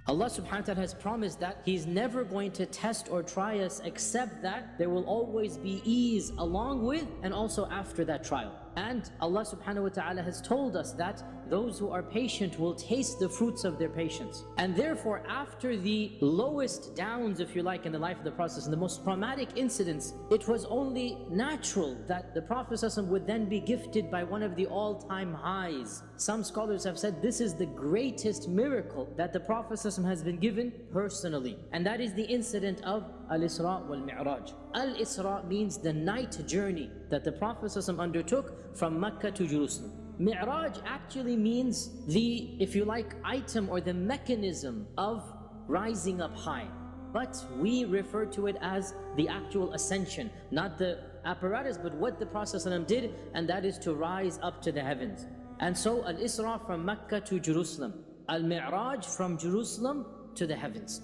Allah subhanahu wa ta'ala has promised that He's never going to test or try us except that there will always be ease along with and also after that trial. And Allah subhanahu wa ta'ala has told us that those who are patient will taste the fruits of their patience. And therefore, after the lowest downs, if you like, in the life of the Prophet, and the most traumatic incidents, it was only natural that the Prophet would then be gifted by one of the all-time highs. Some scholars have said this is the greatest miracle that the Prophet has been given personally. And that is the incident of Al-Isra wal-Miraj. Al-Isra means the night journey that the Prophet undertook from Makkah to Jerusalem. Mi'raj actually means the, if you like, item or the mechanism of rising up high. But we refer to it as the actual ascension, not the apparatus, but what the Prophet did, and that is to rise up to the heavens. And so Al-Isra from Makkah to Jerusalem, Al-Mi'raj from Jerusalem to the heavens.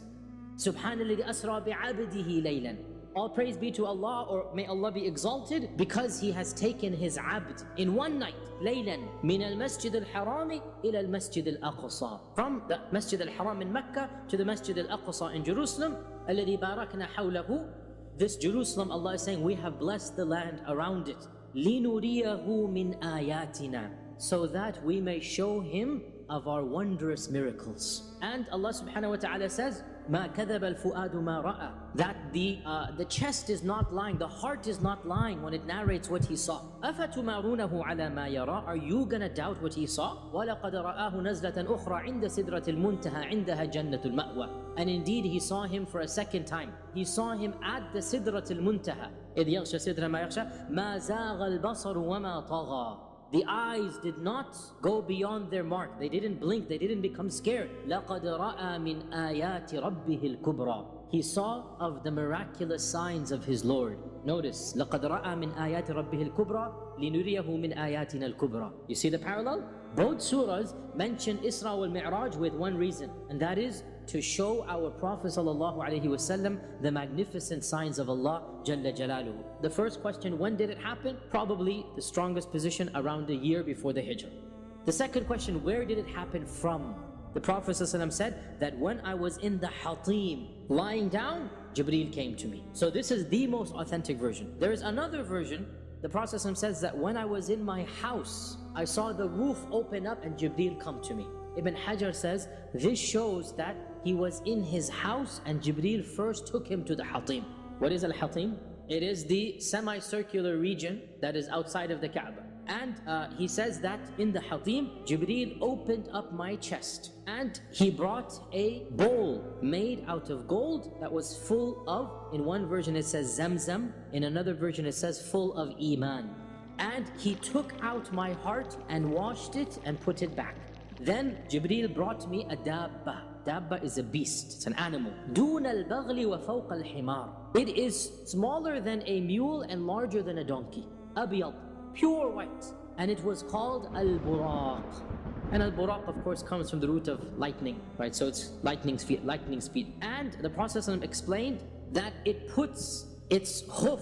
Subhanalladhi asra bi'abdihi laylan. All praise be to Allah, or may Allah be exalted, because He has taken His abd in one night, laylan, min al-Masjid al-Harami ila al-Masjid al-Aqsa. From the Masjid al-Haram in Mecca to the Masjid al-Aqsa in Jerusalem, alladhi barakna hawlahu. This Jerusalem, Allah is saying, we have blessed the land around it. Linuriyahu min ayatina. So that we may show Him of our wondrous miracles. And Allah subhanahu wa ta'ala says, مَا كَذَبَ الْفُؤَادُ مَا رَأَى. That the chest is not lying, the heart is not lying when it narrates what he saw. أَفَتُمَارُونَهُ عَلَى مَا يَرَى. Are you gonna doubt what he saw? وَلَقَدْ رَآهُ نَزْلَةً أُخْرَى عِنْدَ سِدْرَةِ الْمُنْتَهَى عِنْدَهَا جَنَّةُ الْمَأْوَى. And indeed he saw Him for a second time. He saw Him at the Sidratul Muntaha. إِذْ يَغْشَى سِدْرَ مَا يَغْشَى مَا زَاغَ الْبَصَرُ وَمَا طَغَى. The eyes did not go beyond their mark. They didn't blink. They didn't become scared. لَقَدْ رَأَى مِنْ آيَاتِ رَبِّهِ الْكُبْرَى. He saw of the miraculous signs of his Lord. Notice, لَقَدْ رَأَى مِنْ آيَاتِ رَبِّهِ الْكُبْرَى لِنُرِيَهُ مِنْ آيَاتِنَا الْكُبْرَى. You see the parallel? Both surahs mention Isra wal-Mi'raj with one reason, and that is to show our Prophet ﷺ the magnificent signs of Allah Jalla Jalaluhu. The first question, when did it happen? Probably the strongest position, around a year before the Hijrah. The second question, where did it happen from? The Prophet ﷺ said that when I was in the Hatim, lying down, Jibreel came to me. So this is the most authentic version. There is another version. The Prophet ﷺ says that when I was in my house, I saw the roof open up and Jibreel come to me. Ibn Hajar says this shows that he was in his house and Jibreel first took him to the Hatim. What is Al-Hatim? It is the semicircular region that is outside of the Kaaba. And he says that in the Hatim, Jibreel opened up my chest and he brought a bowl made out of gold that was full of, in one version it says Zamzam, in another version it says full of Iman. And he took out my heart and washed it and put it back. Then Jibreel brought me a dabba. Dabba is a beast, it's an animal. دون البغل وفوق الحمار. It is smaller than a mule and larger than a donkey. أبيض, pure white. And it was called Al-Buraq. And Al-Buraq of course comes from the root of lightning, right? So it's lightning speed. And the Prophet explained that it puts its hoof,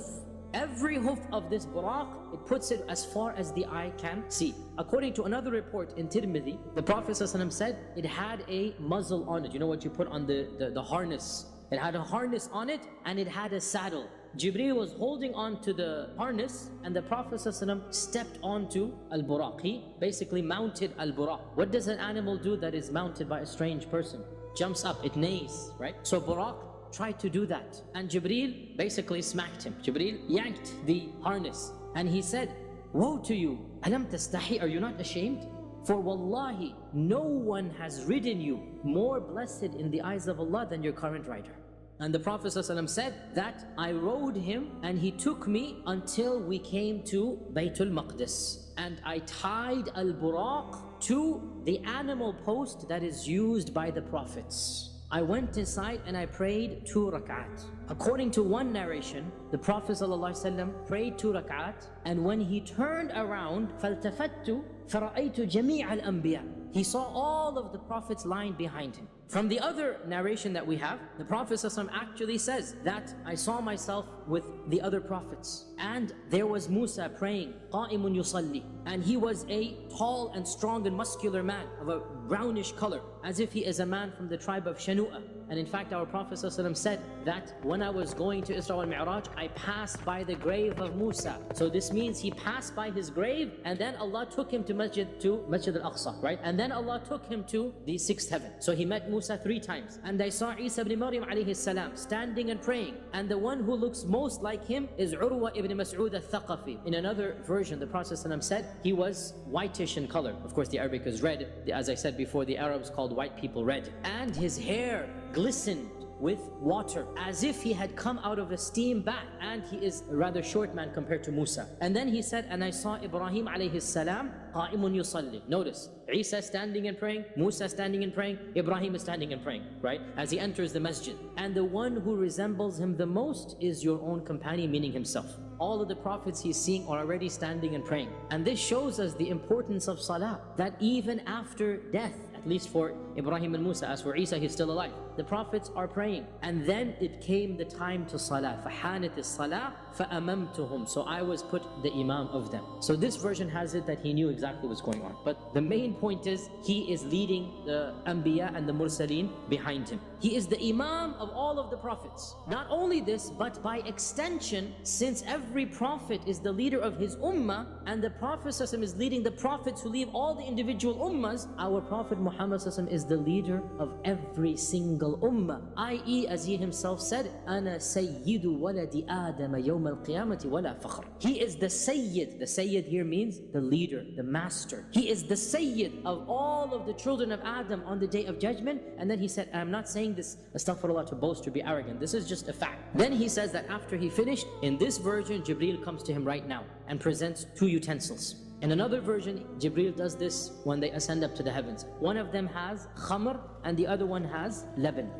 every hoof of this buraq, it puts it as far as the eye can see. According to another report in Tirmidhi, the Prophet ﷺ said it had a muzzle on it. You know what you put on the harness? It had a harness on it and it had a saddle. Jibreel was holding on to the harness and the Prophet ﷺ stepped onto Al-Buraq. He basically mounted Al-Buraq. What does an animal do that is mounted by a strange person? Jumps up, it neighs, right? So Buraq tried to do that and Jibreel basically smacked him. Jibreel yanked the harness and he said, woe to you, alam tastahi, are you not ashamed? For wallahi, no one has ridden you more blessed in the eyes of Allah than your current rider. And the Prophet ﷺ said that I rode him and he took me until we came to Baitul Muqaddas. And I tied Al-Buraq to the animal post that is used by the Prophets. I went inside and I prayed 2 rak'at. According to one narration, the Prophet ﷺ prayed 2 rak'at, and when he turned around, فَالْتَفَتُّ فَرَأَيْتُ جَمِيعَ الْأَنْبِيَاءِ, he saw all of the prophets lying behind him. From the other narration that we have, the Prophet ﷺ actually says that I saw myself with the other prophets, and there was Musa praying, قَائِمٌ يُصَلِّي, and he was a tall and strong and muscular man of a brownish color, as if he is a man from the tribe of Shanu'a. And in fact, our Prophet ﷺ said that when I was going to Isra al-Miraj, I passed by the grave of Musa. So this means he passed by his grave, and then Allah took him to Masjid Al-Aqsa, right? And then Allah took him to the 6th heaven. So he met Musa 3 times. And I saw Isa ibn Maryam alayhi salam standing and praying. And the one who looks most like him is Urwa ibn Mas'ud al-Thaqafi. In another version, the Prophet ﷺ said he was whitish in color. Of course, the Arabic is red. As I said before, the Arabs called white people red. And his hair glistened with water, as if he had come out of a steam bath, and he is a rather short man compared to Musa. And then he said, and I saw Ibrahim alayhi salam qa'imun yusalli. Notice, Isa standing and praying, Musa standing and praying, Ibrahim is standing and praying, right? As he enters the masjid. And the one who resembles him the most is your own companion, meaning himself. All of the prophets he's seeing are already standing and praying. And this shows us the importance of salah, that even after death, at least for Ibrahim and Musa, as for Isa, he's still alive, the prophets are praying. And then it came the time to salah. فَحَانَتِ الصَّلَاةِ فَأَمَمْتُهُمْ. So I was put the imam of them. So this version has it that he knew exactly what's going on. But the main point is, he is leading the Anbiya and the Mursaleen behind him. He is the imam of all of the prophets. Not only this, but by extension, since every prophet is the leader of his ummah, and the Prophet ﷺ is leading the prophets who lead all the individual ummahs, our Prophet Muhammad ﷺ is the leader of every single ummah. I.e., as he himself said, أَنَا سَيِّدُ وَلَدِ آدَمَ يَوْمَ الْقِيَامَةِ وَلَا فَخْرٍ. He is the Sayyid. The Sayyid here means the leader, the master. He is the Sayyid of all of the children of Adam on the Day of Judgment. And then he said, I'm not saying this, astaghfirullah, to boast or be arrogant. This is just a fact. Then he says that after he finished, in this version, Jibreel comes to him right now and presents 2 utensils. In another version, Jibreel does this when they ascend up to the heavens. One of them has khamr and the other one has laban,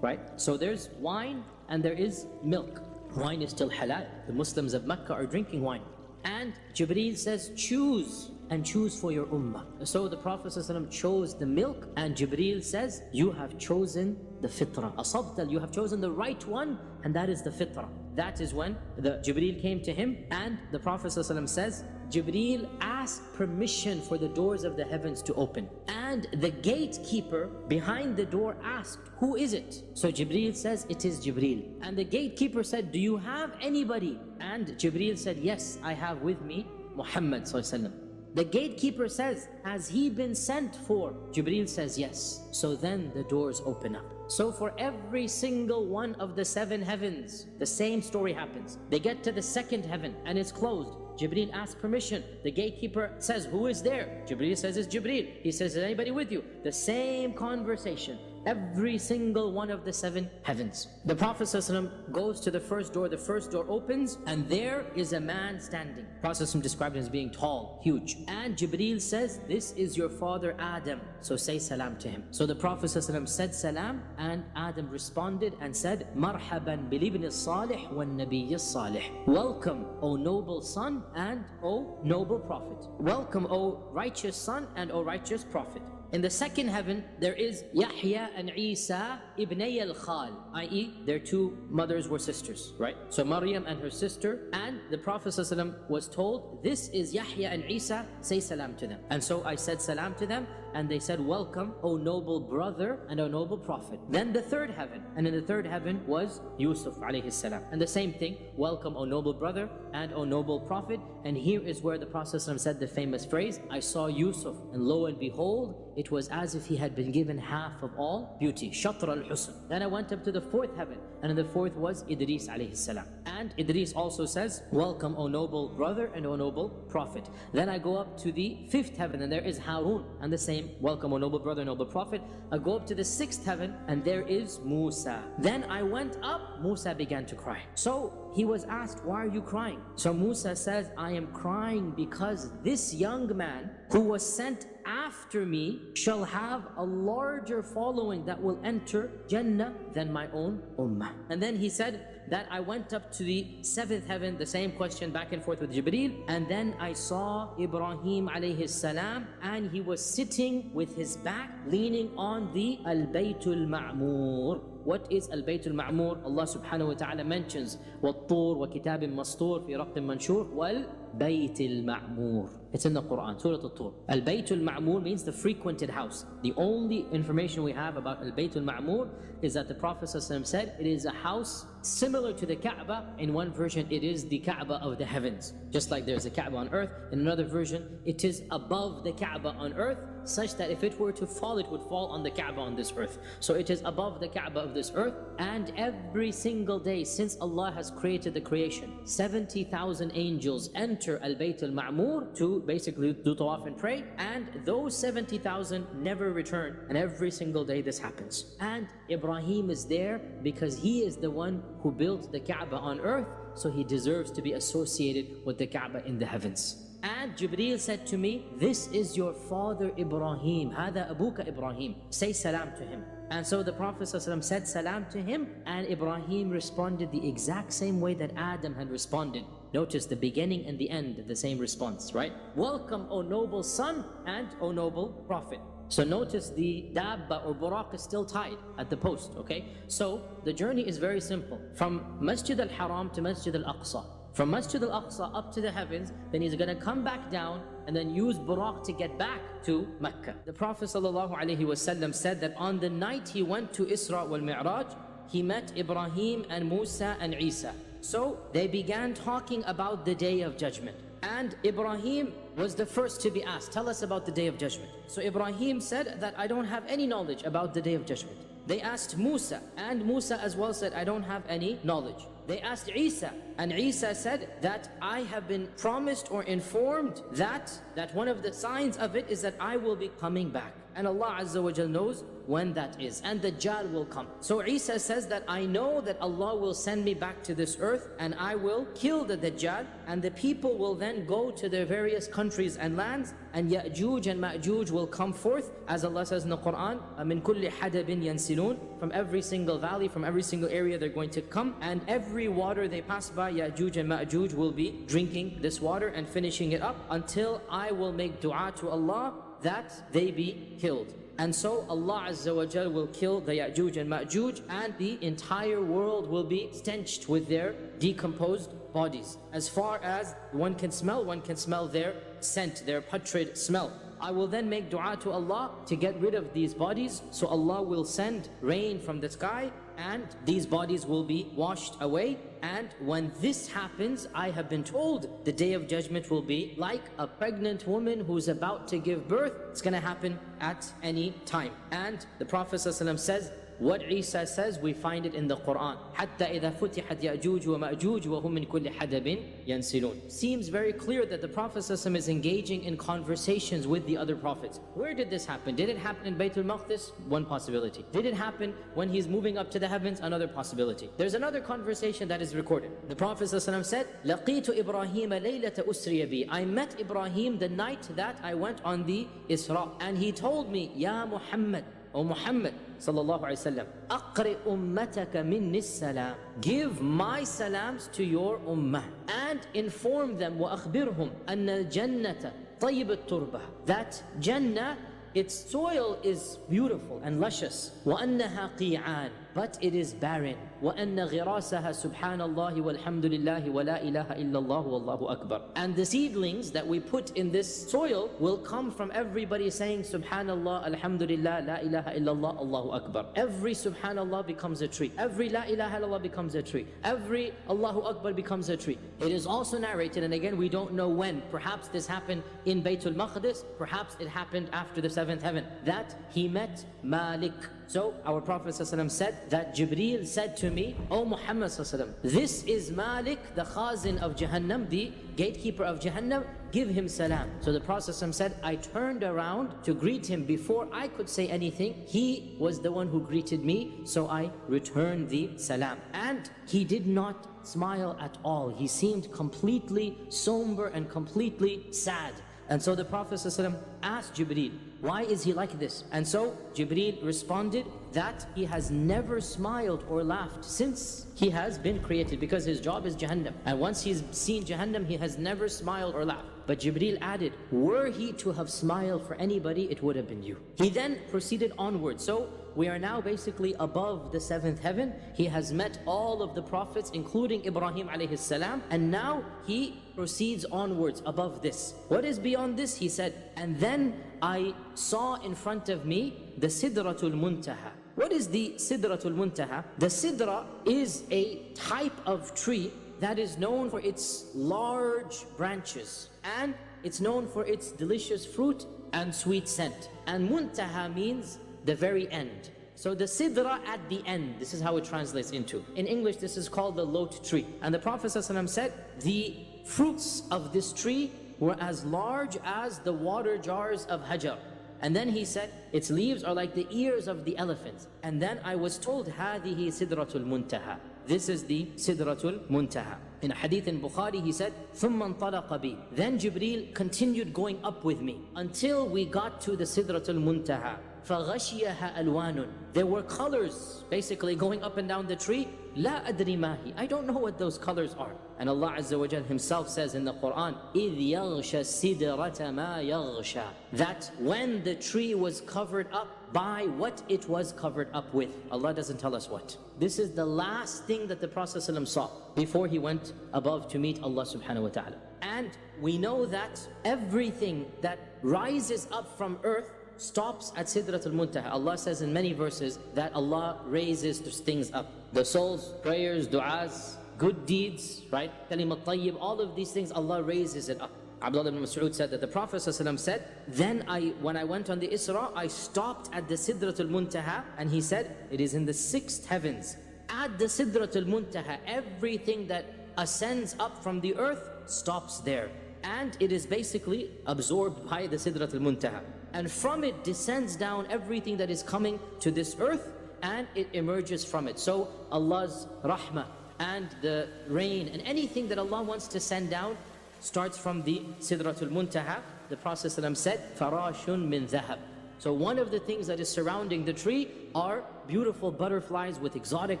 right? So there's wine and there is milk. Wine is still halal. The Muslims of Makkah are drinking wine. And Jibreel says, choose, and choose for your ummah. So the Prophet ﷺ chose the milk, and Jibreel says, you have chosen the fitrah. Asabtal, you have chosen the right one, and that is the fitrah. That is when the Jibreel came to him, and the Prophet ﷺ says, Jibreel asked permission for the doors of the heavens to open. And the gatekeeper behind the door asked, who is it? So Jibreel says, it is Jibreel. And the gatekeeper said, do you have anybody? And Jibreel said, yes, I have with me Muhammad ﷺ. The gatekeeper says, has he been sent for? Jibreel says, yes. So then the doors open up. So for every single one of the 7 heavens, the same story happens. They get to the 2nd heaven and it's closed. Jibreel asks permission. The gatekeeper says, who is there? Jibreel says, it's Jibreel. He says, is anybody with you? The same conversation. Every single one of the 7 heavens. The Prophet ﷺ goes to the first door opens, and there is a man standing. The Prophet ﷺ described him as being tall, huge. And Jibreel says, this is your father Adam, so say salam to him. So the Prophet ﷺ said salam, and Adam responded and said, Marhaban bil-ibn as-salih wal-nabiy as-salih. Welcome, O noble son, and O noble prophet. Welcome, O righteous son, and O righteous prophet. In the 2nd heaven, there is Yahya and Isa ibnay al-Khal, i.e. their 2 mothers were sisters, right? So Maryam and her sister, and the Prophet ﷺ was told, this is Yahya and Isa, say salam to them. And so I said salam to them, and they said, welcome, O noble brother and O noble prophet. Then the 3rd heaven, and in the 3rd heaven was Yusuf alayhi salam. And the same thing, welcome, O noble brother and O noble prophet. And here is where the Prophet ﷺ said the famous phrase, I saw Yusuf, and lo and behold, it was as if he had been given half of all beauty, Shatr al-Husn. Then I went up to the 4th heaven, and in the 4th was Idris alayhi salam. And Idris also says, welcome, O noble brother and O noble prophet. Then I go up to the 5th heaven, and there is Harun, and the same, welcome, O noble brother and noble prophet. I go up to the 6th heaven, and there is Musa. Then I went up, Musa began to cry. So he was asked, why are you crying? So Musa says, I am crying because this young man who was sent after after me shall have a larger following that will enter Jannah than my own Ummah. And then he said that I went up to the 7th heaven, the same question back and forth with Jibreel, and then I saw Ibrahim alayhi salam, and he was sitting with his back leaning on the Al-Baitul Ma'mur. What is Al-Baitul Ma'mur? Allah subhanahu wa ta'ala mentions وَالطُّورِ وَكِتَابٍ مَسْطُورٍ فِي رَقٍّ مَنْشُورٍ وَالْبَيْتِ الْمَعْمُورِ. It's in the Quran, Surah Al-Tur. Al-Baitul Ma'mur means the frequented house. The only information we have about Al-Baitul Ma'mur is that the Prophet ﷺ said it is a house similar to the Kaaba. In one version, it is the Kaaba of the heavens. Just like there's a Kaaba on earth. In another version, it is above the Kaaba on earth, such that if it were to fall, it would fall on the Kaaba on this earth. So it is above the Kaaba of this earth. And every single day since Allah has created the creation, 70,000 angels enter Al-Bayt Al-Ma'mur to basically do tawaf and pray. And those 70,000 never return. And every single day this happens. And Ibrahim is there because he is the one who built the Kaaba on earth. So he deserves to be associated with the Kaaba in the heavens. And Jibreel said to me, this is your father Ibrahim. Hada abuka Ibrahim. Say salam to him. And so the Prophet ﷺ said salam to him, and Ibrahim responded the exact same way that Adam had responded. Notice the beginning and the end, the same response, right? Welcome, O noble son, and O noble prophet. So notice the dabba or buraq is still tied at the post, okay? So the journey is very simple. From Masjid al-Haram to Masjid al-Aqsa. From Masjid al-Aqsa up to the heavens, then he's going to come back down and then use buraq to get back to Makkah. The Prophet ﷺ said that on the night he went to Isra-wal-Meraj, he met Ibrahim and Musa and Isa. So they began talking about the Day of Judgment. And Ibrahim was the first to be asked, tell us about the Day of Judgment. So Ibrahim said that I don't have any knowledge about the Day of Judgment. They asked Musa, and Musa as well said, I don't have any knowledge. They asked Isa, and Isa said that I have been promised or informed that one of the signs of it is that I will be coming back. And Allah Azza wa Jal knows when that is, and Dajjal will come. So Isa says that I know that Allah will send me back to this earth and I will kill the Dajjal, and the people will then go to their various countries and lands, and Ya'juj and Ma'juj will come forth, as Allah says in the Quran, min kulli hadabin yansilun, from every single valley, from every single area they're going to come, and every water they pass by, Ya'juj and Ma'juj will be drinking this water and finishing it up until I will make dua to Allah that they be killed. And so Allah Azza wa Jal will kill the Ya'juj and Ma'juj, and the entire world will be stenched with their decomposed bodies. As far as one can smell their scent, their putrid smell. I will then make dua to Allah to get rid of these bodies. So Allah will send rain from the sky, and these bodies will be washed away. And when this happens, I have been told the Day of Judgment will be like a pregnant woman who's about to give birth. It's going to happen at any time. And the Prophet ﷺ says, what Isa says, we find it in the Quran. حَتَّى إِذَا فُتِحَتْ يَأْجُوجُ وَمَأْجُوجُ وَهُمْ مِنْ كُلِّ حَدَبٍ يَنْسِلُونَ. Seems very clear that the Prophet ﷺ is engaging in conversations with the other prophets. Where did this happen? Did it happen in Baitul Muqaddas? One possibility. Did it happen when he's moving up to the heavens? Another possibility. There's another conversation that is recorded. The Prophet ﷺ said, لَقِيتُ إِبْرَاهِيمَ لَيْلَةَ أُسْرِيَ بِي. I met Ibrahim the night that I went on the Isra. And he told me, Ya Muhammad, O Muhammad sallallahu alayhi wa sallam, أَقْرِئْ أُمَّتَكَ مِنِّ السَّلَامِ. Give my salams to your ummah and inform them, وَأَخْبِرْهُمْ أَنَّ الْجَنَّةَ طَيِّبَ التُّرْبَةِ. That Jannah, its soil is beautiful and luscious. وَأَنَّهَا قِيعَانِ. But it is barren. وَأَنَّ غِرَاسَهَا سُبْحَانَ اللَّهِ وَالْحَمْدُ لِلَّهِ وَلَا إِلَهَ إِلَّا اللَّهُ وَاللَّهُ أَكْبَرُ. And the seedlings that we put in this soil will come from everybody saying Subhanallah, Alhamdulillah, La ilaha illallah, Allahu Akbar. Every Subhanallah becomes a tree. Every La ilaha illallah becomes a tree. Every Allahu Akbar becomes a tree. It is also narrated, and again we don't know when. Perhaps this happened in Baitul Muqaddas. Perhaps it happened after the 7th heaven. That he met Malik. So our Prophet ﷺ said that Jibreel said to me, O Muhammad ﷺ, this is Malik, the Khazin of Jahannam, the gatekeeper of Jahannam, give him salam. So the Prophet ﷺ said, I turned around to greet him. Before I could say anything, he was the one who greeted me, so I returned the salam. And he did not smile at all. He seemed completely somber and completely sad. And so the Prophet ﷺ asked Jibreel, Why is he like this? And so Jibreel responded that he has never smiled or laughed since he has been created, because his job is Jahannam. And once he's seen Jahannam, he has never smiled or laughed. But Jibreel added, were he to have smiled for anybody, it would have been you. He then proceeded onward. So we are now basically above the 7th heaven. He has met all of the prophets, including Ibrahim alayhi salam, and now he proceeds onwards above this. What is beyond this? He said, and then I saw in front of me the Sidratul Muntaha. What is the Sidratul Muntaha? The Sidra is a type of tree that is known for its large branches, and it's known for its delicious fruit and sweet scent. And Muntaha means the very end. So the Sidra at the end, this is how it translates into. In English, this is called the lot tree. And the Prophet ﷺ said, the fruits of this tree were as large as the water jars of Hajar. And then he said, its leaves are like the ears of the elephant. And then I was told, هذه سدرة المنتهى. This is the Sidratul Muntaha. In a hadith in Bukhari, he said, ثُمَّ انطَلَقَ بِي. Then Jibreel continued going up with me until we got to the Sidratul Muntaha. فَغَشِيَهَا أَلْوَانٌ. There were colors basically going up and down the tree. لَا أَدْرِ مَا هِي. I don't know what those colors are. And Allah Azza wa Jal himself says in the Quran, إِذْ يَغْشَى السِّدْرَةَ مَا يَغْشَى. That when the tree was covered up by what it was covered up with. Allah doesn't tell us what. This is the last thing that the Prophet ﷺ saw before he went above to meet Allah subhanahu wa ta'ala. And we know that everything that rises up from earth stops at Sidratul Muntaha. Allah says in many verses that Allah raises things up. The soul's prayers, du'as, good deeds, right? Kalimat tayyib, all of these things, Allah raises it up. Abdullah ibn Mas'ud said that the Prophet ﷺ said, then when I went on the Isra, I stopped at the Sidratul Muntaha, and he said, it is in the 6th heavens. At the Sidratul Muntaha, everything that ascends up from the earth stops there. And it is basically absorbed by the Sidratul Muntaha. And from it descends down everything that is coming to this earth, and it emerges from it. So Allah's rahmah and the rain and anything that Allah wants to send down starts from the Sidratul Muntaha. The Prophet ﷺ said, farashun min dhahab. So one of the things that is surrounding the tree are beautiful butterflies with exotic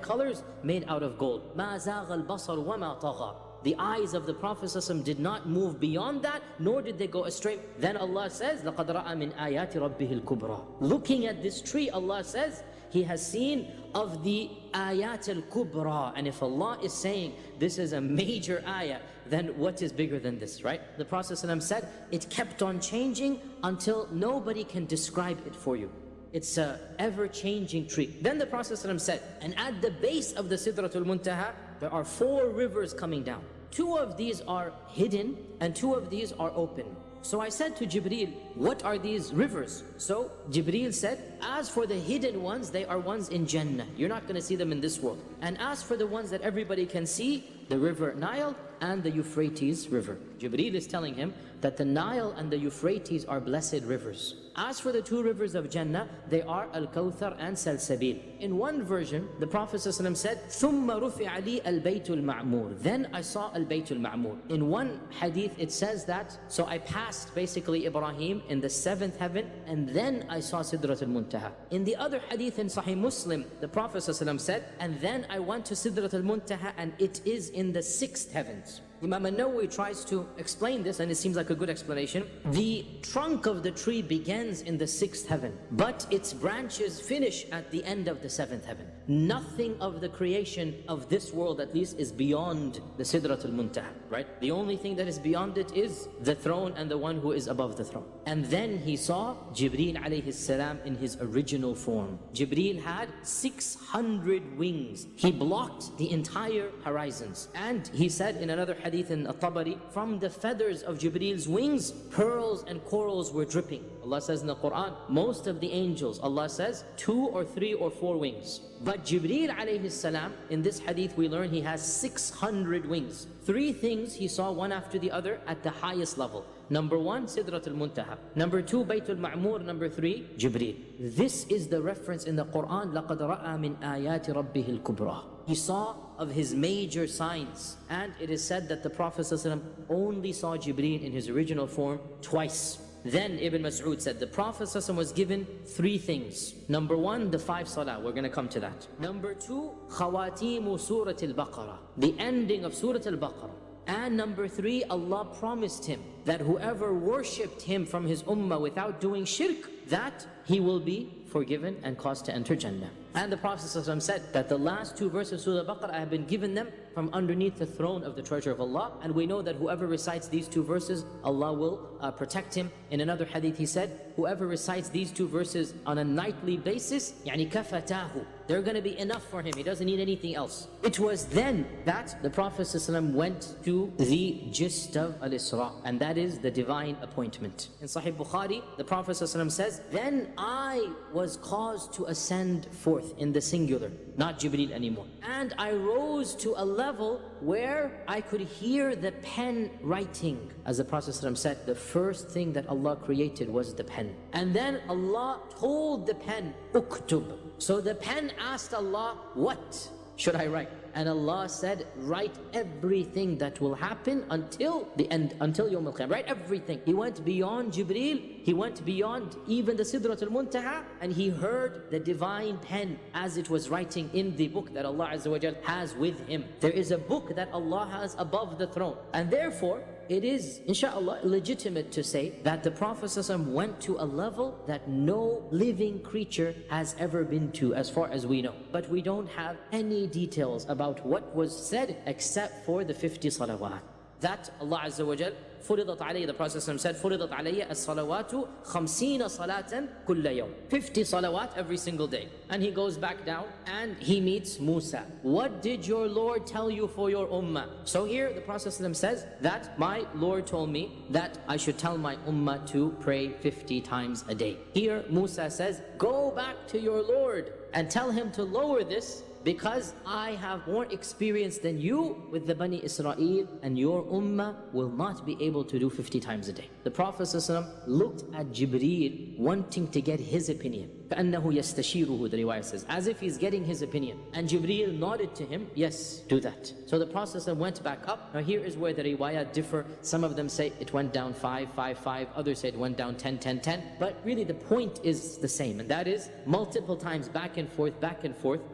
colors made out of gold. Ma zagha al-basar wa ma tagha. The eyes of the Prophet ﷺ did not move beyond that, nor did they go astray. Then Allah says, لَقَدْ رَأَى مِنْ آيَاتِ رَبِّهِ الْكُبْرَى. Looking at this tree, Allah says, he has seen of the ayat al-kubra. And if Allah is saying this is a major ayah, then what is bigger than this, right? The Prophet ﷺ said, it kept on changing until nobody can describe it for you. It's a ever-changing tree. Then the Prophet ﷺ said, and at the base of the Sidratul Muntaha, there are 4 rivers coming down. 2 of these are hidden and 2 of these are open. So I said to Jibreel, what are these rivers? So Jibreel said, as for the hidden ones, they are ones in Jannah. You're not going to see them in this world. And as for the ones that everybody can see, the river Nile and the Euphrates River. Jibreel is telling him that the Nile and the Euphrates are blessed rivers. As for the 2 rivers of Jannah, they are Al-Kawthar and Salsabil. In one version, the Prophet ﷺ said, ثُمَّ رُفِعَ لِي الْبَيْتُ الْمَعْمُورِ. Then I saw Al-Baytul Ma'mur. In one hadith, it says that, so I passed basically Ibrahim in the 7th heaven, and then I saw Sidratul Muntaha. In the other hadith in Sahih Muslim, the Prophet ﷺ said, and then I went to Sidratul Muntaha, and it is in the 6th heavens. Imam al-Nawawi tries to explain this, and it seems like a good explanation. The trunk of the tree begins in the 6th heaven, but its branches finish at the end of the 7th heaven. Nothing of the creation of this world, at least, is beyond the Sidratul Muntaha, right? The only thing that is beyond it is the throne and the one who is above the throne. And then he saw Jibreel alayhi salam in his original form. Jibreel had 600 wings. He blocked the entire horizons. And he said in another hadith in At-Tabari, from the feathers of Jibreel's wings, pearls and corals were dripping. Allah says in the Quran, most of the angels, Allah says, 2 or 3 or 4 wings. But Jibreel alayhi salam, in this hadith we learn he has 600 wings. 3 things he saw one after the other at the highest level. Number 1, Sidratul Muntaha. Number 2, Baitul Ma'mur. Number 3, Jibreel. This is the reference in the Quran, لَقَدْ رَأَى مِنْ آيَاتِ رَبِّهِ الْكُبْرَى. He saw of his major signs. And it is said that the Prophet ﷺ only saw Jibreel in his original form twice. Then Ibn Mas'ud said, the Prophet ﷺ was given 3 things. Number 1, the 5 salah. We're going to come to that. Number 2, khawatimu Surat al-Baqarah, the ending of Surat al-Baqarah. And number 3, Allah promised him that whoever worshipped him from his ummah without doing shirk, that he will be forgiven and caused to enter Jannah. And the Prophet ﷺ said that the last 2 verses of Surah Al-Baqarah, I have been given them from underneath the throne of the treasure of Allah. And we know that whoever recites these 2 verses, Allah will protect him. In another hadith he said, whoever recites these 2 verses on a nightly basis, يعني كفتاه, they're going to be enough for him. He doesn't need anything else. It was then that the Prophet ﷺ went to the gist of Al-Isra, and that is the divine appointment. In Sahih Bukhari, the Prophet ﷺ says, then I was caused to ascend forth in the singular, not Jibreel anymore. And I rose to a level where I could hear the pen writing. As the Prophet ﷺ said, the first thing that Allah created was the pen. And then Allah told the pen, uktub. So the pen asked Allah, what should I write? And Allah said, write everything that will happen until the end, until Yawm al-Qiyamah. Write everything. He went beyond Jibreel, he went beyond even the Sidratul Muntaha, and he heard the divine pen as it was writing in the book that Allah Azza wa Jal has with him. There is a book that Allah has above the throne, and therefore it is, inshallah, legitimate to say that the Prophet ﷺ went to a level that no living creature has ever been to, as far as we know. But we don't have any details about what was said except for the 50 salawat. That Allah Azza wa Jal, فُرِضَتْ عَلَيَّ, the Prophet ﷺ said, فُرِضَتْ عَلَيَّ الصَّلَوَاتُ 50 صَلَاةً كُلَّ يَوْمٍ, 50 salawat every single day. And he goes back down and he meets Musa. What did your Lord tell you for your ummah? So here the Prophet ﷺ says that my Lord told me that I should tell my ummah to pray 50 times a day. Here Musa says, go back to your Lord and tell him to lower this, because I have more experience than you with the Bani Israel, and your ummah will not be able to do 50 times a day. The Prophet ﷺ looked at Jibreel wanting to get his opinion. فَأَنَّهُ يَسْتَشِيرُهُ, the riwayah says, as if he's getting his opinion. And Jibreel nodded to him, yes, do that. So the Prophet ﷺ went back up. Now here is where the riwayah differ. Some of them say it went down 5, 5, 5. Others say it went down 10, 10, 10. But really the point is the same, and that is multiple times back and forth,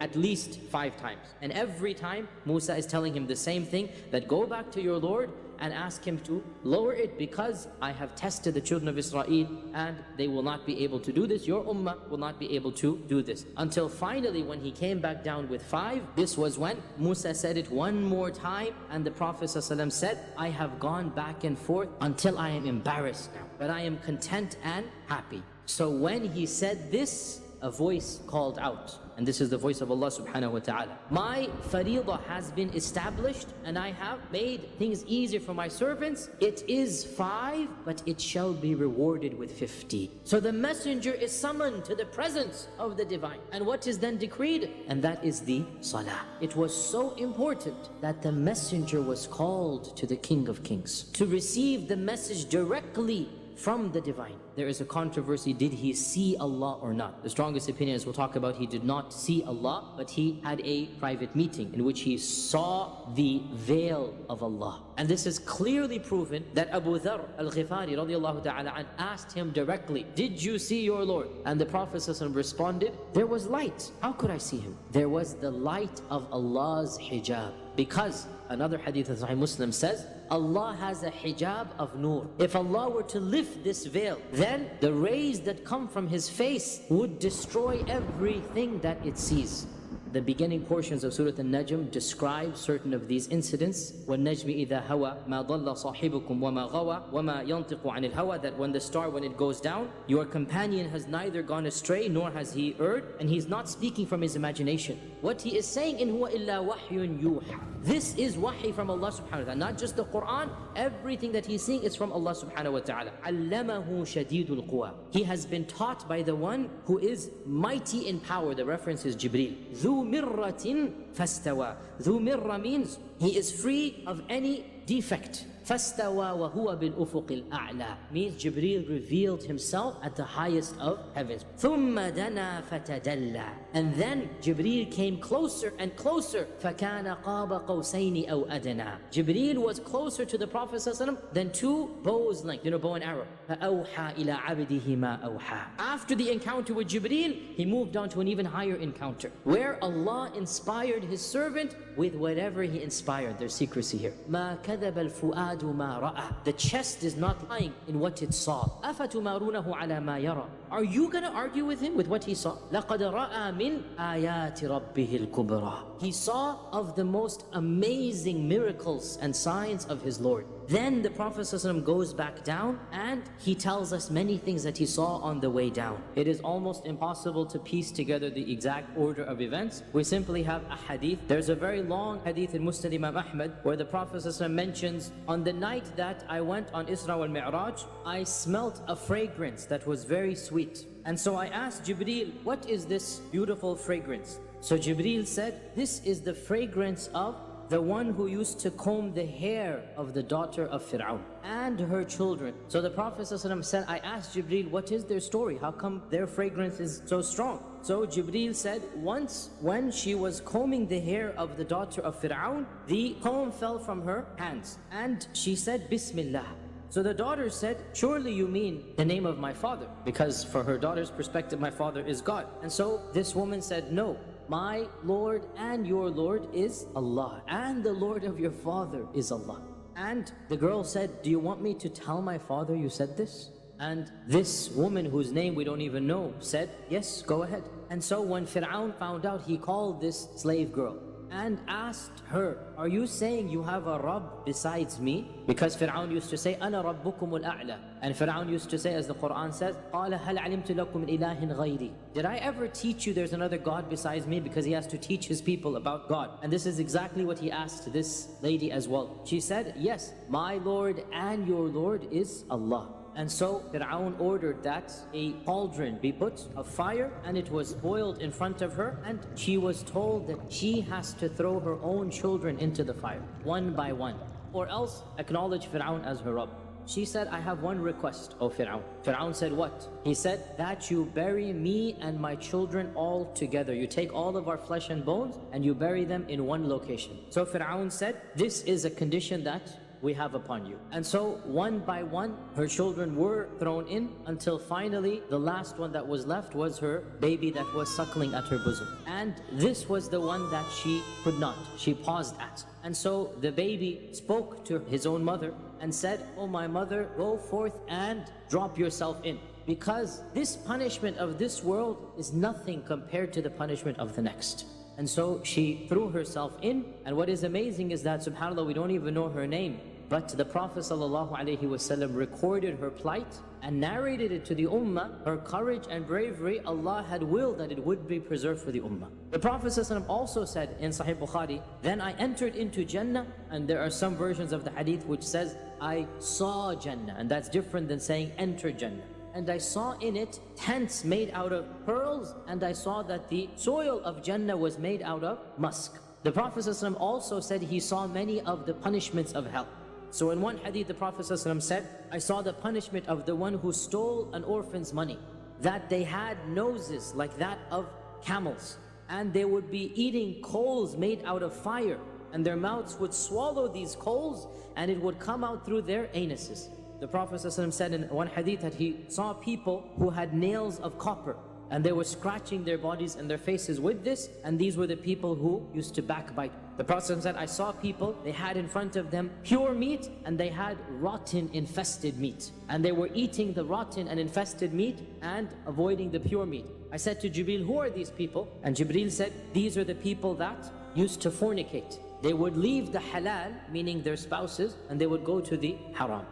at least 5 times. And every time Musa is telling him the same thing, that go back to your Lord and ask him to lower it, because I have tested the children of Israel and they will not be able to do this. Your ummah will not be able to do this. Until finally when he came back down with 5, this was when Musa said it one more time, and the Prophet ﷺ said, I have gone back and forth until I am embarrassed now, but I am content and happy. So when he said this, a voice called out, and this is the voice of Allah subhanahu wa ta'ala. My faridah has been established, and I have made things easier for my servants. It is 5, but it shall be rewarded with 50. So the messenger is summoned to the presence of the divine. And what is then decreed? And that is the salah. It was so important that the messenger was called to the King of Kings to receive the message directly from the divine. There is a controversy, did he see Allah or not? The strongest opinion, as we'll talk about, he did not see Allah, but he had a private meeting in which he saw the veil of Allah. And this is clearly proven that Abu Dharr al-Ghifari radiallahu ta'ala an asked him directly, did you see your Lord? And the Prophet ﷺ responded, there was light. How could I see him? There was the light of Allah's hijab. Because another hadith of Sahih Muslim says, Allah has a hijab of nur. If Allah were to lift this veil, then the rays that come from His face would destroy everything that it sees. The beginning portions of Surah An-Najm describe certain of these incidents. وَالنَّجْمِ إِذَا هَوَى مَا ضَلَّ صَاحِبُكُمْ وَمَا غَوَى وَمَا يَنْطِقُ عَنِ الْهَوَى, that when the star, when it goes down, your companion has neither gone astray nor has he erred, and he's not speaking from his imagination. What he is saying, in huwa illa wahyun yuha. This is wahy from Allah subhanahu wa ta'ala. Not just the Quran, everything that he's seeing is from Allah subhanahu wa ta'ala. عَلَّمَهُ شَدِيدُ الْقُوَى. He has been taught by the one who is mighty in power. The reference is Jibreel. ذُو مِرَّةٍ فَاسْتَوَى. ذُو مِرَّة means he is free of any defect. فَاسْتَوَى وَهُوَ بِالْأُفُقِ الْأَعْلَى means Jibreel revealed himself at the highest of heavens. ثُمَّ دَنَا فَتَدَلَّى and then Jibreel came closer and closer. فَكَانَ قَابَ قَوْسَيْنِ أَوْ أَدْنَى Jibreel was closer to the Prophet ﷺ than two bows length, bow and arrow. فَأَوْحَى إِلَىٰ عَبْدِهِ مَا أَوْحَى after the encounter with Jibreel, he moved on to an even higher encounter, where Allah inspired His servant with whatever He inspired. There's secrecy here. مَا كَذَبَ الْفُؤَادُ مَا رَأَى the chest is not lying in what it saw. أَفَتُمَارُونَهُ عَلَى مَا يَرَى are you going to argue with him with what he saw? لَقَدْ رَأَى مِنْ آيَاتِ رَبِّهِ الْكُبْرَى he saw of the most amazing miracles and signs of his Lord. Then the Prophet ﷺ goes back down and he tells us many things that he saw on the way down. It is almost impossible to piece together the exact order of events. We simply have a hadith. There's a very long hadith in Musnad Imam Ahmad where the Prophet ﷺ mentions, on the night that I went on Isra wal-Meraj, I smelt a fragrance that was very sweet. And so I asked Jibreel, what is this beautiful fragrance? So Jibreel said, this is the fragrance of the one who used to comb the hair of the daughter of Fir'aun and her children. So the Prophet ﷺ said, I asked Jibreel, what is their story? How come their fragrance is so strong? So Jibreel said, once when she was combing the hair of the daughter of Fir'aun, the comb fell from her hands and she said, Bismillah. So the daughter said, surely you mean the name of my father, because for her daughter's perspective, my father is God. And so this woman said, no, my Lord and your Lord is Allah, and the Lord of your father is Allah. And the girl said, do you want me to tell my father you said this? And this woman, whose name we don't even know, said, yes, go ahead. And so when Fir'aun found out, he called this slave girl and asked her, are you saying you have a Rabb besides me? Because Fir'aun used to say, Ana Rabbukum al-A'la. And Fir'aun used to say, as the Quran says, قَالَ هَلْ عَلِمْتُ لَكُمْ مِنْ إِلَهٍ غَيْرِي did I ever teach you there's another God besides me? Because he has to teach his people about God. And this is exactly what he asked this lady as well. She said, yes, my Lord and your Lord is Allah. And so Fir'aun ordered that a cauldron be put of fire and it was boiled in front of her, and she was told that she has to throw her own children into the fire, one by one, or else acknowledge Fir'aun as her Rabb. She said, I have one request, O Fir'aun. Fir'aun said, what? He said, that you bury me and my children all together. You take all of our flesh and bones and you bury them in one location. So Fir'aun said, this is a condition that we have upon you. And so one by one her children were thrown in, until finally the last one that was left was her baby that was suckling at her bosom. And this was the one that she could not, she paused at. And so the baby spoke to his own mother and said, oh my mother, go forth and drop yourself in, because this punishment of this world is nothing compared to the punishment of the next. And so she threw herself in, and what is amazing is that, subhanAllah, we don't even know her name, but the Prophet ﷺ recorded her plight and narrated it to the Ummah. Her courage and bravery, Allah had willed that it would be preserved for the Ummah. The Prophet ﷺ also said in Sahih Bukhari, then I entered into Jannah, and there are some versions of the hadith which says, I saw Jannah, and that's different than saying enter Jannah. And I saw in it tents made out of pearls, and I saw that the soil of Jannah was made out of musk. The Prophet ﷺ also said he saw many of the punishments of hell. So in one hadith the Prophet ﷺ said, I saw the punishment of the one who stole an orphan's money, that they had noses like that of camels, and they would be eating coals made out of fire, and their mouths would swallow these coals and it would come out through their anuses. The Prophet ﷺ said in one hadith that he saw people who had nails of copper, and they were scratching their bodies and their faces with this, and these were the people who used to backbite. The Prophet ﷺ said, I saw people, they had in front of them pure meat, and they had rotten infested meat, and they were eating the rotten and infested meat and avoiding the pure meat. I said to Jibreel, who are these people? And Jibreel said, these are the people that used to fornicate. They would leave the halal, meaning their spouses, and they would go to the haram.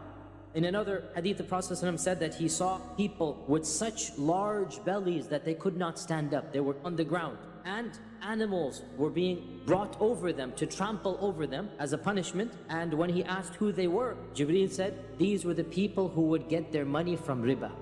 In another hadith, the Prophet ﷺ said that he saw people with such large bellies that they could not stand up. They were on the ground, and animals were being brought over them to trample over them as a punishment. And when he asked who they were, Jibreel said, these were the people who would get their money from riba.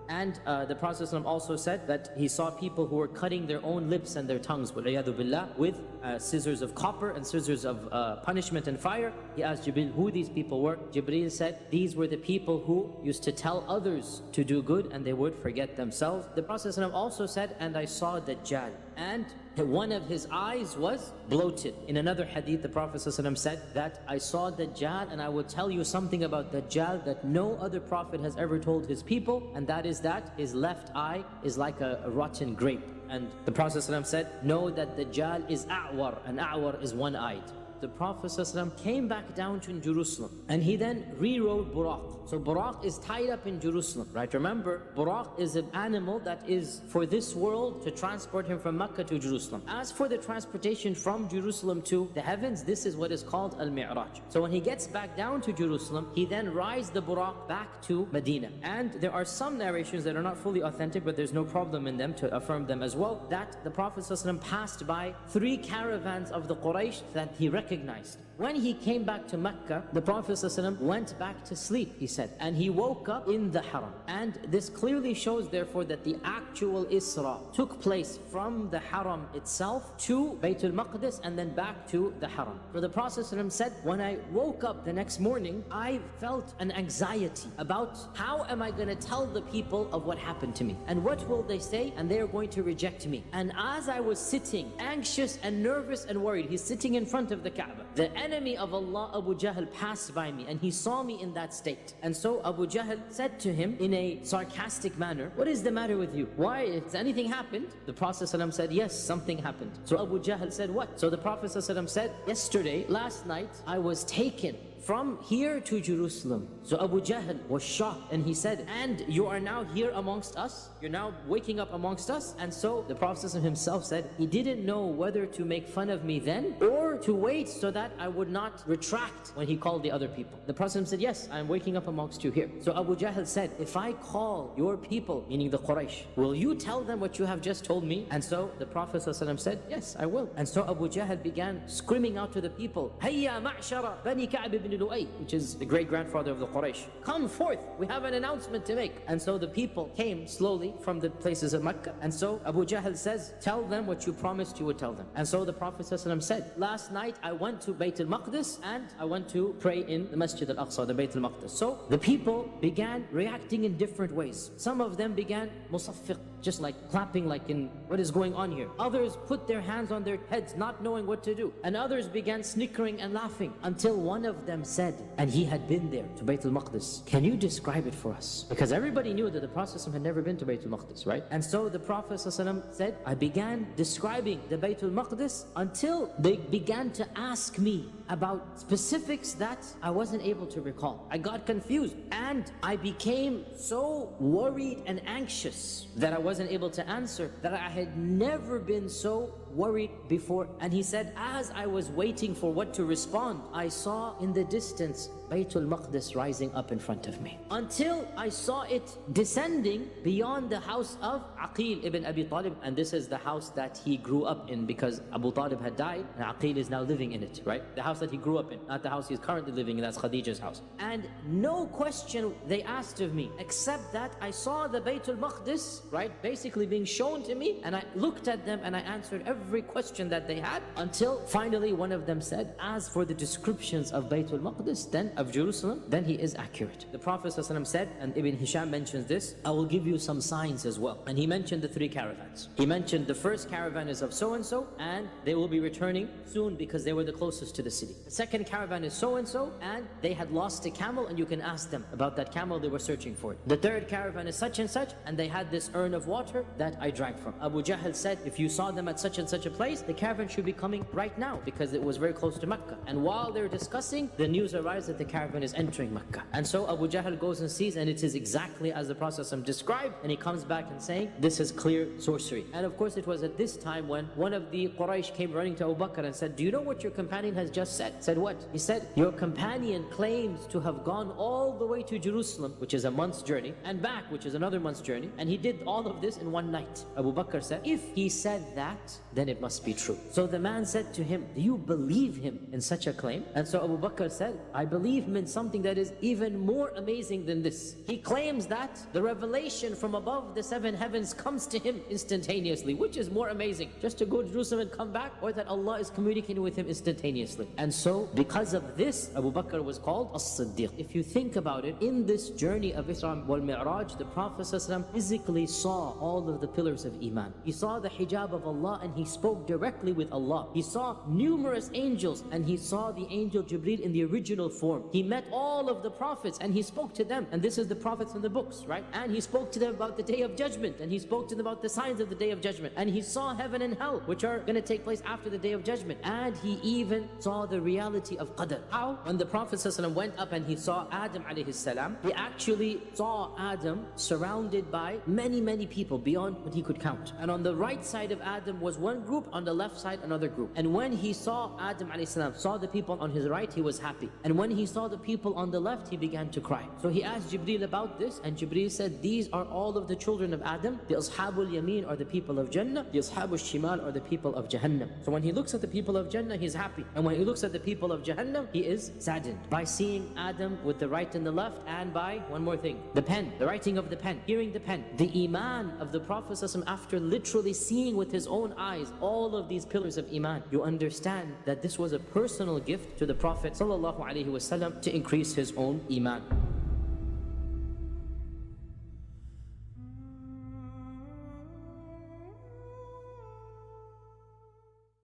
And the Prophet ﷺ also said that he saw people who were cutting their own lips and their tongues with scissors of copper and scissors of punishment and fire. He asked Jibreel who these people were. Jibreel said these were the people who used to tell others to do good and they would forget themselves. The Prophet ﷺ also said, and I saw Dajjal, and one of his eyes was bloated. In another hadith, the Prophet ﷺ said that I saw Dajjal, and I will tell you something about Dajjal that no other prophet has ever told his people, and that is that his left eye is like a rotten grape. And the Prophet ﷺ said, know that Dajjal is a'war, and a'war is one-eyed. The Prophet ﷺ came back down to Jerusalem, and he then rerode Buraq. So Buraq is tied up in Jerusalem, right? Remember, Buraq is an animal that is for this world to transport him from Makkah to Jerusalem. As for the transportation from Jerusalem to the heavens, this is what is called Al-Mi'raj. So when he gets back down to Jerusalem, he then rides the Buraq back to Medina. And there are some narrations that are not fully authentic, but there's no problem in them to affirm them as well, that the Prophet ﷺ passed by 3 caravans of the Quraysh that he recognized. When he came back to Mecca, the Prophet ﷺ went back to sleep, he said, and he woke up in the Haram. And this clearly shows therefore that the actual Isra took place from the Haram itself to Baitul Muqaddas and then back to the Haram. So the Prophet ﷺ said, when I woke up the next morning, I felt an anxiety about how am I going to tell the people of what happened to me? And what will they say? And they are going to reject me. And as I was sitting, anxious and nervous and worried, he's sitting in front of the Kaaba. The enemy of Allah, Abu Jahl, passed by me and he saw me in that state. And so Abu Jahl said to him in a sarcastic manner, what is the matter with you? Why? Has anything happened? The Prophet ﷺ said, yes, something happened. So Abu Jahl said, what? So the Prophet ﷺ said, yesterday, last night, I was taken from here to Jerusalem. So Abu Jahl was shocked and he said, and you are now here amongst us? You're now waking up amongst us? And so the Prophet himself said, he didn't know whether to make fun of me then or to wait so that I would not retract when he called the other people. The Prophet said, yes, I'm waking up amongst you here. So Abu Jahl said, if I call your people, meaning the Quraysh, will you tell them what you have just told me? And so the Prophet said, yes, I will. And so Abu Jahl began screaming out to the people, Hayya ma'shara Bani Ka'b ibn Lu'ay, which is the great-grandfather of the Quraysh. Come forth, we have an announcement to make. And so the people came slowly from the places of Makkah. And so Abu Jahl says, tell them what you promised you would tell them. And so the Prophet said, last night I went to Baitul Muqaddas and I went to pray in the Masjid Al-Aqsa, the Baitul Muqaddas. So the people began reacting in different ways. Some of them began musaffiq, just like clapping like in what is going on here. Others put their hands on their heads not knowing what to do. And others began snickering and laughing until one of them said, and he had been there to Baitul Muqaddas, can you describe it for us? Because everybody knew that the Prophet had never been to Baitul Muqaddas, right? And so the Prophet said, I began describing the Baitul Muqaddas until they began to ask me about specifics that I wasn't able to recall. I got confused and I became so worried and anxious that I wasn't able to answer, that I had never been so worried before. And he said, as I was waiting for what to respond, I saw in the distance Baitul Muqaddas rising up in front of me, until I saw it descending beyond the house of Aqil ibn Abi Talib. And this is the house that he grew up in, because Abu Talib had died and Aqil is now living in it, right? The house that he grew up in, not the house he's currently living in, that's Khadija's house. And no question they asked of me, except that I saw the Baitul Muqaddas, right, basically being shown to me, and I looked at them and I answered every question that they had, until finally one of them said, as for the descriptions of Baitul Muqaddas, then of Jerusalem, then he is accurate. The Prophet ﷺ said, and Ibn Hisham mentions this, I will give you some signs as well. And he mentioned the 3 caravans. He mentioned the first caravan is of so-and-so, and they will be returning soon because they were the closest to the city. The second caravan is so-and-so, and they had lost a camel, and you can ask them about that camel, they were searching for it. The third caravan is such and such, and they had this urn of water that I drank from. Abu Jahl said, if you saw them at such and such a place, the caravan should be coming right now, because it was very close to Mecca. And while they're discussing, the news arrives that the caravan is entering Mecca. And so Abu Jahl goes and sees, and it is exactly as the Prophet described, and he comes back and saying, this is clear sorcery. And of course it was at this time when one of the Quraysh came running to Abu Bakr and said, do you know what your companion has just said what? He said, your companion claims to have gone all the way to Jerusalem, which is a month's journey, and back, which is another month's journey, and he did all of this in one night. Abu Bakr said, if he said that, then it must be true. So the man said to him, do you believe him in such a claim? And so Abu Bakr said, I believe him in something that is even more amazing than this. He claims that the revelation from above the 7 heavens comes to him instantaneously. Which is more amazing? Just to go to Jerusalem and come back, or that Allah is communicating with him instantaneously? And so because of this, Abu Bakr was called As-Siddiq. If you think about it, in this journey of Isra wal Miraj, the Prophet ﷺ physically saw all of the pillars of Iman. He saw the hijab of Allah and he spoke directly with Allah. He saw numerous angels and he saw the angel Jibreel in the original form. He met all of the prophets and he spoke to them. And this is the prophets in the books, right? And he spoke to them about the day of judgment, and he spoke to them about the signs of the day of judgment. And he saw heaven and hell, which are going to take place after the day of judgment. And he even saw the reality of Qadr. How? When the Prophet ﷺ went up and he saw Adam alayhi salam, he actually saw Adam surrounded by many people beyond what he could count. And on the right side of Adam was one group, on the left side another group. And when he saw Adam alayhi salam, saw the people on his right, he was happy. And when he saw the people on the left, he began to cry. So he asked Jibreel about this, and Jibreel said, these are all of the children of Adam. The Ashabul Yameen are the people of Jannah. The Ashabul Shimal are the people of Jahannam. So when he looks at the people of Jannah, he's happy. And when he looks at the people of Jahannam, he is saddened by seeing Adam with the right and the left, and by one more thing, the pen, the writing of the pen, hearing the pen. The Iman of the Prophet ﷺ, after literally seeing with his own eyes all of these pillars of Iman, you understand that this was a personal gift to the Prophet ﷺ to increase his own Iman.